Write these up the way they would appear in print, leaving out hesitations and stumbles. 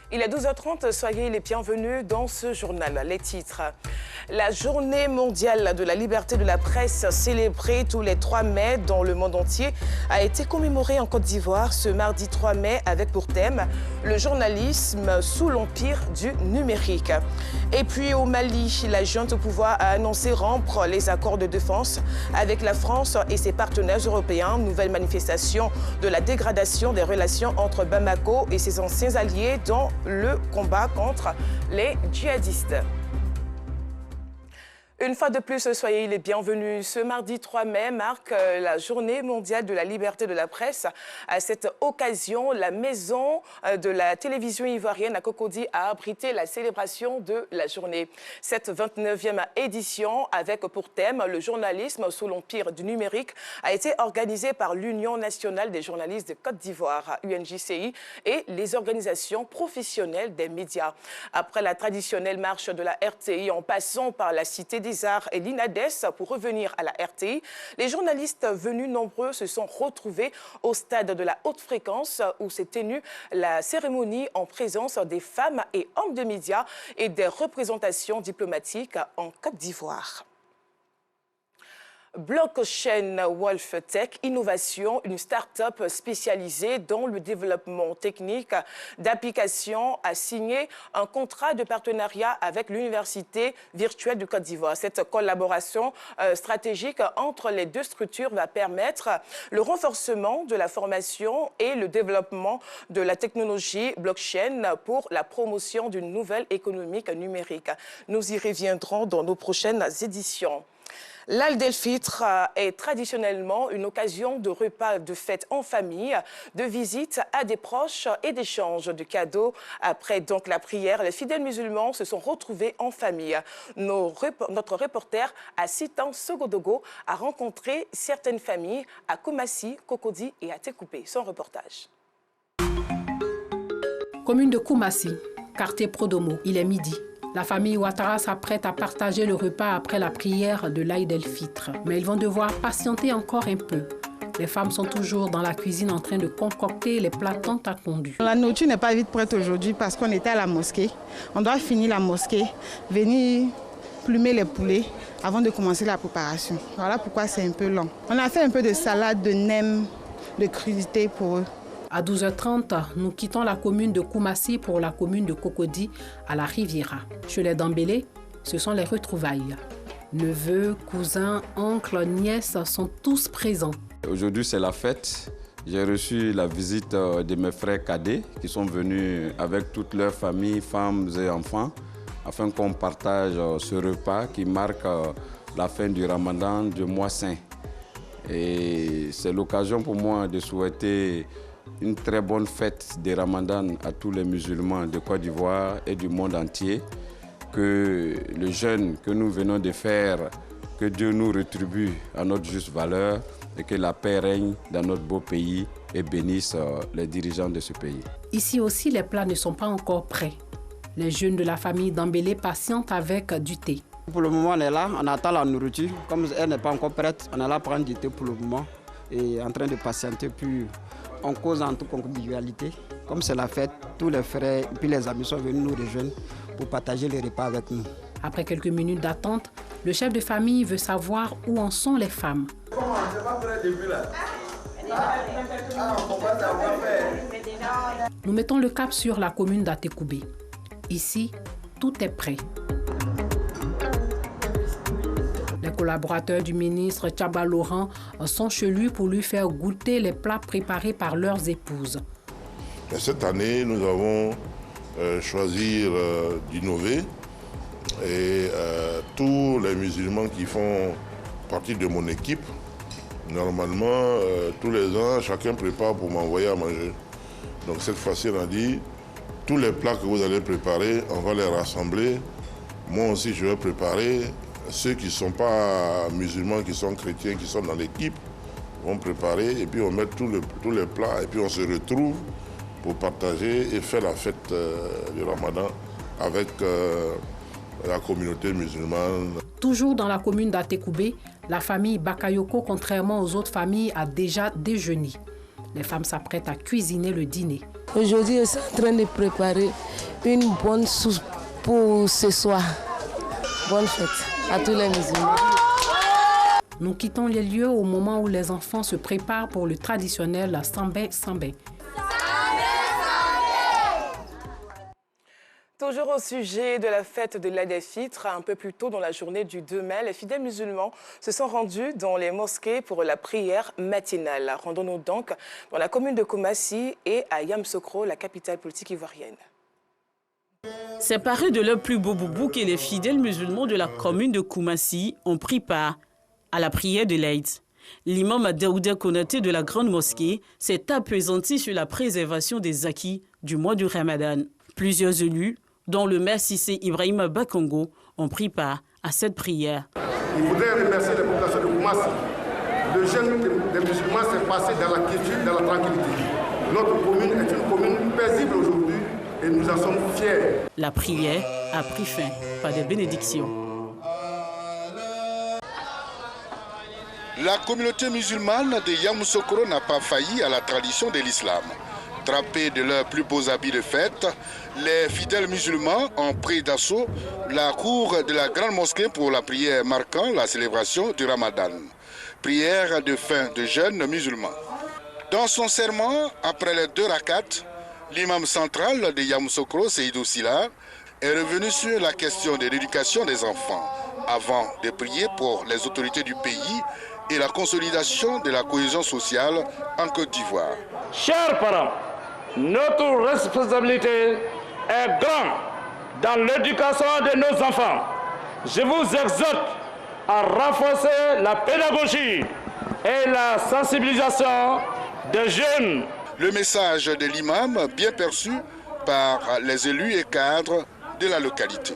Il est 12h30, soyez les bienvenus dans ce journal. Les titres. La journée mondiale de la liberté de la presse, célébrée tous les 3 mai dans le monde entier, a été commémorée en Côte d'Ivoire ce mardi 3 mai avec pour thème le journalisme sous l'empire du numérique. Et puis au Mali, la junte au pouvoir a annoncé rompre les accords de défense avec la France et ses partenaires européens. Nouvelle manifestation de la dégradation des relations entre Bamako et ses anciens alliés dans le combat contre les djihadistes. Une fois de plus, soyez les bienvenus. Ce mardi 3 mai marque la journée mondiale de la liberté de la presse. À cette occasion, la maison de la télévision ivoirienne à Cocody a abrité la célébration de la journée. Cette 29e édition, avec pour thème le journalisme sous l'empire du numérique, a été organisée par l'Union nationale des journalistes de Côte d'Ivoire, UNJCI, et les organisations professionnelles des médias. Après la traditionnelle marche de la RTI, en passant par la Cité des Arts et l'INADES pour revenir à la RTI, les journalistes venus nombreux se sont retrouvés au stade de la haute fréquence où s'est tenue la cérémonie en présence des femmes et hommes de médias et des représentations diplomatiques en Côte d'Ivoire. Blockchain Wolf Tech Innovation, une start-up spécialisée dans le développement technique d'applications, a signé un contrat de partenariat avec l'Université virtuelle de Côte d'Ivoire. Cette collaboration stratégique entre les deux structures va permettre le renforcement de la formation et le développement de la technologie blockchain pour la promotion d'une nouvelle économie numérique. Nous y reviendrons dans nos prochaines éditions. L'Aïd el-Fitr est traditionnellement une occasion de repas de fête en famille, de visite à des proches et d'échange de cadeaux. Après donc la prière, les fidèles musulmans se sont retrouvés en famille. Notre reporter à Sitan Sogodogo a rencontré certaines familles à Koumassi, Cocody et à Tékoupé. Son reportage. Commune de Koumassi, quartier Prodomo, il est midi. La famille Ouattara s'apprête à partager le repas après la prière de l'Aïd el-Fitr. Mais ils vont devoir patienter encore un peu. Les femmes sont toujours dans la cuisine en train de concocter les plats tant attendus. La nourriture n'est pas vite prête aujourd'hui parce qu'on était à la mosquée. On doit finir la mosquée, venir plumer les poulets avant de commencer la préparation. Voilà pourquoi c'est un peu lent. On a fait un peu de salade, de nems, de crudités pour eux. À 12h30, nous quittons la commune de Koumassi pour la commune de Cocody à la Riviera. Chez les Dambélé, ce sont les retrouvailles. Neveux, cousins, oncles, nièces sont tous présents. Aujourd'hui, c'est la fête. J'ai reçu la visite de mes frères cadets qui sont venus avec toute leur famille, femmes et enfants, afin qu'on partage ce repas qui marque la fin du Ramadan, du mois saint. Et c'est l'occasion pour moi de souhaiter une très bonne fête de Ramadan à tous les musulmans de Côte d'Ivoire et du monde entier. Que le jeûne que nous venons de faire, que Dieu nous rétribue à notre juste valeur et que la paix règne dans notre beau pays et bénisse les dirigeants de ce pays. Ici aussi, les plats ne sont pas encore prêts. Les jeunes de la famille Dambélé patientent avec du thé. Pour le moment, on est là, on attend la nourriture. Comme elle n'est pas encore prête, on est là prendre du thé pour le moment et en train de patienter. Puis on cause en toute convivialité. Comme c'est la fête, tous les frères et puis les amis sont venus nous rejoindre pour partager les repas avec nous. Après quelques minutes d'attente, le chef de famille veut savoir où en sont les femmes. Comment? C'est pas prêt depuis là. Nous mettons le cap sur la commune d'Atekoubé. Ici, tout est prêt. Les collaborateurs du ministre Tchaba Laurent sont chez lui pour lui faire goûter les plats préparés par leurs épouses. Et cette année, nous avons choisi d'innover et tous les musulmans qui font partie de mon équipe, normalement, tous les ans, chacun prépare pour m'envoyer à manger. Donc cette fois-ci, on a dit, tous les plats que vous allez préparer, on va les rassembler. Moi aussi, je vais préparer. Ceux qui ne sont pas musulmans, qui sont chrétiens, qui sont dans l'équipe, vont préparer et puis on met tous les plats et puis on se retrouve pour partager et faire la fête du Ramadan avec la communauté musulmane. Toujours dans la commune d'Atekoubé, la famille Bakayoko, contrairement aux autres familles, a déjà déjeuné. Les femmes s'apprêtent à cuisiner le dîner. Aujourd'hui, je suis en train de préparer une bonne soupe pour ce soir. Bonne fête à tous les musulmans. Nous quittons les lieux au moment où les enfants se préparent pour le traditionnel Sambé Sambé. Toujours au sujet de la fête de l'Aïd el-Fitr, un peu plus tôt dans la journée du 2 mai, les fidèles musulmans se sont rendus dans les mosquées pour la prière matinale. Rendons-nous donc dans la commune de Koumassi et à Yamoussoukro, la capitale politique ivoirienne. Séparés de leur plus beau boubou que les fidèles musulmans de la commune de Koumassi ont pris part à la prière de l'Aïd. L'imam Daouda Konaté de la grande mosquée s'est appesanti sur la préservation des acquis du mois du Ramadan. Plusieurs élus, dont le maire Cissé Ibrahim Bakongo, ont pris part à cette prière. Il voudrait remercier les populations de Koumassi. Le jeûne des musulmans s'est passé dans la quiétude, dans la tranquillité. Notre commune est une commune paisible aujourd'hui et nous en sommes fiers. La prière a pris fin par des bénédictions. La communauté musulmane de Yamoussoukro n'a pas failli à la tradition de l'islam. Trapés de leurs plus beaux habits de fête, les fidèles musulmans ont pris d'assaut la cour de la grande mosquée pour la prière marquant la célébration du Ramadan. Prière de fin de jeûne musulman. Dans son serment, après les 2 rakats, l'imam central de Yamoussoukro, Seydou Silla, est revenu sur la question de l'éducation des enfants, avant de prier pour les autorités du pays et la consolidation de la cohésion sociale en Côte d'Ivoire. Chers parents, notre responsabilité est grande dans l'éducation de nos enfants. Je vous exhorte à renforcer la pédagogie et la sensibilisation des jeunes. Le message de l'imam, bien perçu par les élus et cadres de la localité.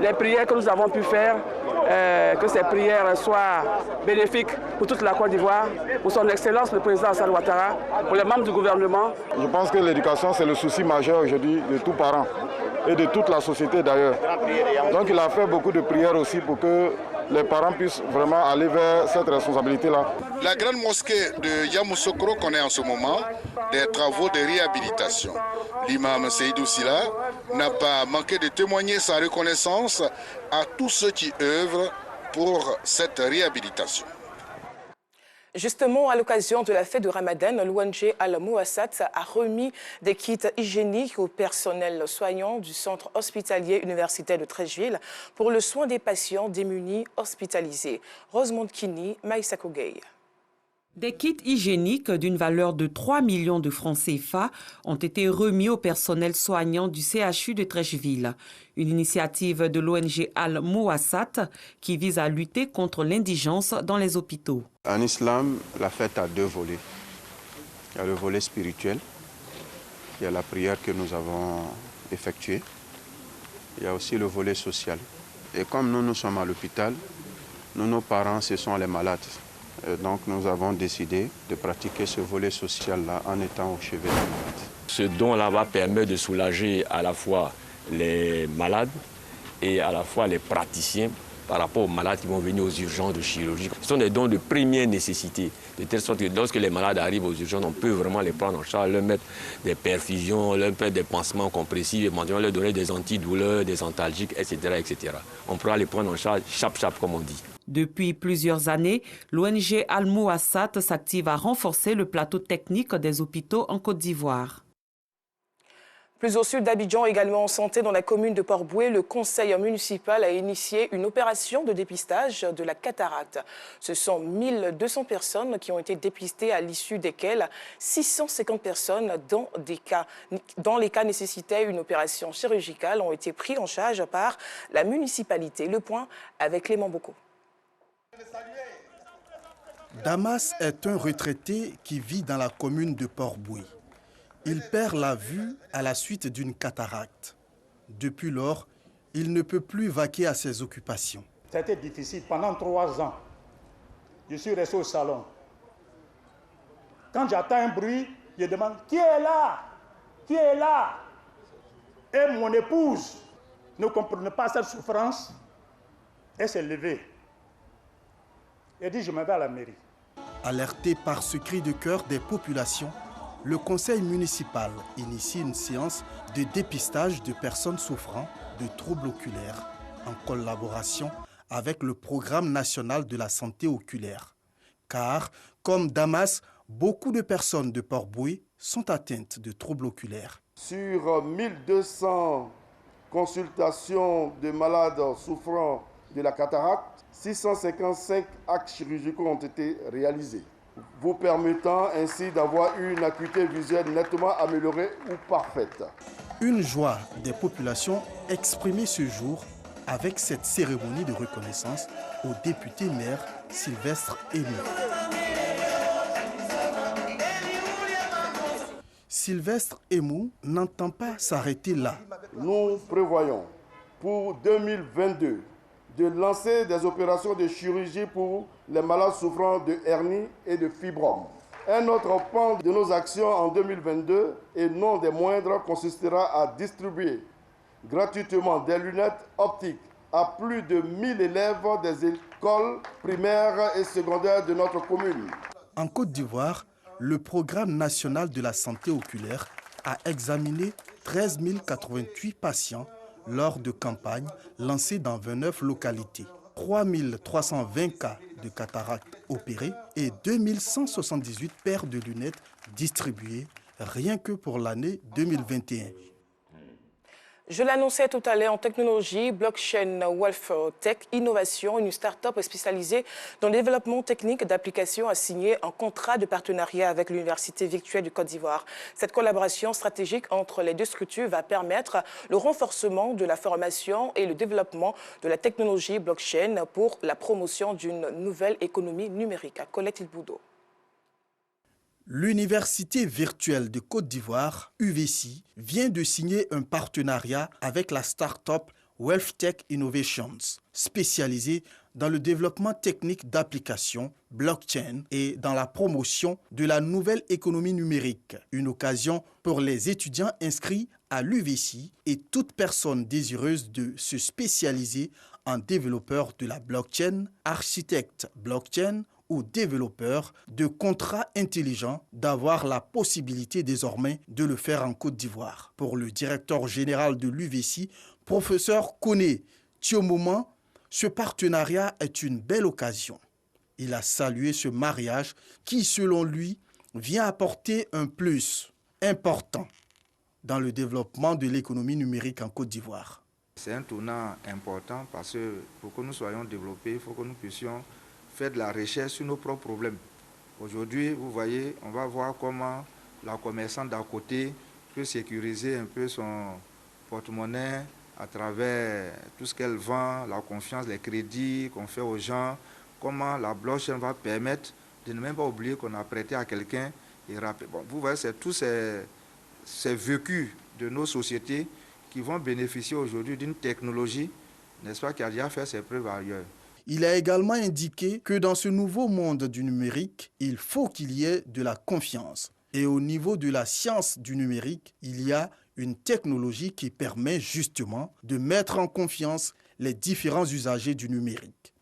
Les prières que nous avons pu faire, que ces prières soient bénéfiques pour toute la Côte d'Ivoire, pour son Excellence le Président Alassane Ouattara, pour les membres du gouvernement. Je pense que l'éducation, c'est le souci majeur aujourd'hui de tous parents et de toute la société d'ailleurs. Donc il a fait beaucoup de prières aussi pour que les parents puissent vraiment aller vers cette responsabilité-là. La grande mosquée de Yamoussoukro connaît en ce moment des travaux de réhabilitation. L'imam Seydou Silla n'a pas manqué de témoigner sa reconnaissance à tous ceux qui œuvrent pour cette réhabilitation. Justement, à l'occasion de la fête de Ramadan, l'ONG Al-Mouassat a remis des kits hygiéniques au personnel soignant du centre hospitalier universitaire de Treichville pour le soin des patients démunis hospitalisés. Rosemond Kini, Maïssa Kogei. Des kits hygiéniques d'une valeur de 3 millions de francs CFA ont été remis au personnel soignant du CHU de Treichville, une initiative de l'ONG Al-Mouassat qui vise à lutter contre l'indigence dans les hôpitaux. En islam, la fête a 2 volets. Il y a le volet spirituel, il y a la prière que nous avons effectuée, il y a aussi le volet social. Et comme nous sommes à l'hôpital, nos parents, ce sont les malades. Donc nous avons décidé de pratiquer ce volet social-là en étant au chevet des malades. Ce don-là va permettre de soulager à la fois les malades et à la fois les praticiens par rapport aux malades qui vont venir aux urgences de chirurgie. Ce sont des dons de première nécessité, de telle sorte que lorsque les malades arrivent aux urgences, on peut vraiment les prendre en charge, leur mettre des perfusions, leur mettre des pansements compressifs, éventuellement leur donner des antidouleurs, des antalgiques, etc., etc. On pourra les prendre en charge chap-chap, comme on dit. Depuis plusieurs années, l'ONG Al-Mouassat s'active à renforcer le plateau technique des hôpitaux en Côte d'Ivoire. Plus au sud d'Abidjan, également en santé, dans la commune de Port-Bouët, le conseil municipal a initié une opération de dépistage de la cataracte. Ce sont 1200 personnes qui ont été dépistées, à l'issue desquelles 650 personnes, dans les cas nécessitaient une opération chirurgicale, ont été pris en charge par la municipalité. Le point avec Clément Bocco. Damas est un retraité qui vit dans la commune de Port-Bouët. Il perd la vue à la suite d'une cataracte. Depuis lors, il ne peut plus vaquer à ses occupations. C'était difficile pendant 3 ans. Je suis resté au salon. Quand j'entends un bruit, je demande « Qui est là? Qui est là ?» Et mon épouse ne comprenait pas cette souffrance. Elle s'est levée. Elle dit « Je m'en vais à la mairie. » Alerté par ce cri de cœur des populations, le conseil municipal initie une séance de dépistage de personnes souffrant de troubles oculaires en collaboration avec le Programme national de la santé oculaire. Car, comme Damas, beaucoup de personnes de Port-Bouët sont atteintes de troubles oculaires. Sur 1200 consultations de malades souffrant de la cataracte, 655 actes chirurgicaux ont été réalisés, vous permettant ainsi d'avoir une acuité visuelle nettement améliorée ou parfaite. Une joie des populations exprimée ce jour avec cette cérémonie de reconnaissance au député maire Sylvestre Émou. Sylvestre Émou n'entend pas s'arrêter là. Nous prévoyons pour 2022 de lancer des opérations de chirurgie pour les malades souffrant de hernie et de fibrome. Un autre pan de nos actions en 2022, et non des moindres, consistera à distribuer gratuitement des lunettes optiques à plus de 1000 élèves des écoles primaires et secondaires de notre commune. En Côte d'Ivoire, le Programme national de la santé oculaire a examiné 13 088 patients lors de campagnes lancées dans 29 localités. 3 320 cas de cataracte opérés et 2178 paires de lunettes distribuées rien que pour l'année 2021. Je l'annonçais tout à l'heure, en technologie, blockchain, Wealth Tech, innovation, une start-up spécialisée dans le développement technique d'applications a signé un contrat de partenariat avec l'Université virtuelle du Côte d'Ivoire. Cette collaboration stratégique entre les deux structures va permettre le renforcement de la formation et le développement de la technologie blockchain pour la promotion d'une nouvelle économie numérique. Colette Ilboudo. L'Université virtuelle de Côte d'Ivoire, UVC, vient de signer un partenariat avec la start-up Wealth Tech Innovations, spécialisée dans le développement technique d'applications, blockchain et dans la promotion de la nouvelle économie numérique. Une occasion pour les étudiants inscrits à l'UVC et toute personne désireuse de se spécialiser en développeur de la blockchain, architecte blockchain ou développeurs de contrats intelligents d'avoir la possibilité désormais de le faire en Côte d'Ivoire. Pour le directeur général de l'UVC, professeur Koné Thiomoman, ce partenariat est une belle occasion. Il a salué ce mariage qui, selon lui, vient apporter un plus important dans le développement de l'économie numérique en Côte d'Ivoire. C'est un tournant important parce que pour que nous soyons développés, il faut que nous puissions faire de la recherche sur nos propres problèmes. Aujourd'hui, vous voyez, on va voir comment la commerçante d'à côté peut sécuriser un peu son porte-monnaie à travers tout ce qu'elle vend, la confiance, les crédits qu'on fait aux gens, comment la blockchain va permettre de ne même pas oublier qu'on a prêté à quelqu'un. Bon, vous voyez, c'est tous ces vécus de nos sociétés qui vont bénéficier aujourd'hui d'une technologie, n'est-ce pas, qui a déjà fait ses preuves ailleurs. Il a également indiqué que dans ce nouveau monde du numérique, il faut qu'il y ait de la confiance. Et au niveau de la science du numérique, il y a une technologie qui permet justement de mettre en confiance les différents usagers du numérique.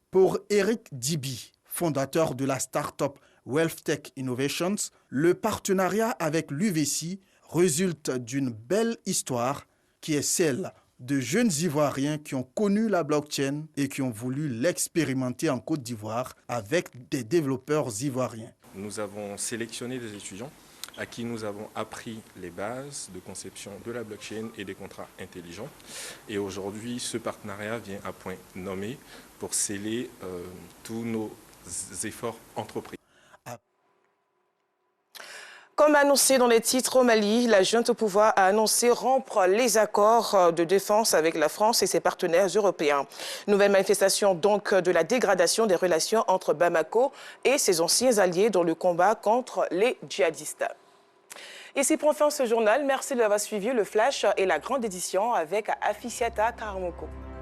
Pour Eric Dibi, fondateur de la start-up Wealth Tech Innovations, le partenariat avec l'UVC résulte d'une belle histoire qui est celle de jeunes Ivoiriens qui ont connu la blockchain et qui ont voulu l'expérimenter en Côte d'Ivoire avec des développeurs ivoiriens. Nous avons sélectionné des étudiants à qui nous avons appris les bases de conception de la blockchain et des contrats intelligents. Et aujourd'hui, ce partenariat vient à point nommé pour sceller tous nos efforts entrepris. Comme annoncé dans les titres au Mali, la junte au pouvoir a annoncé rompre les accords de défense avec la France et ses partenaires européens. Nouvelle manifestation donc de la dégradation des relations entre Bamako et ses anciens alliés dans le combat contre les djihadistes. Ici prend fin ce journal. Merci de l'avoir suivi. Le Flash et la grande édition avec Afisiata Karamoko.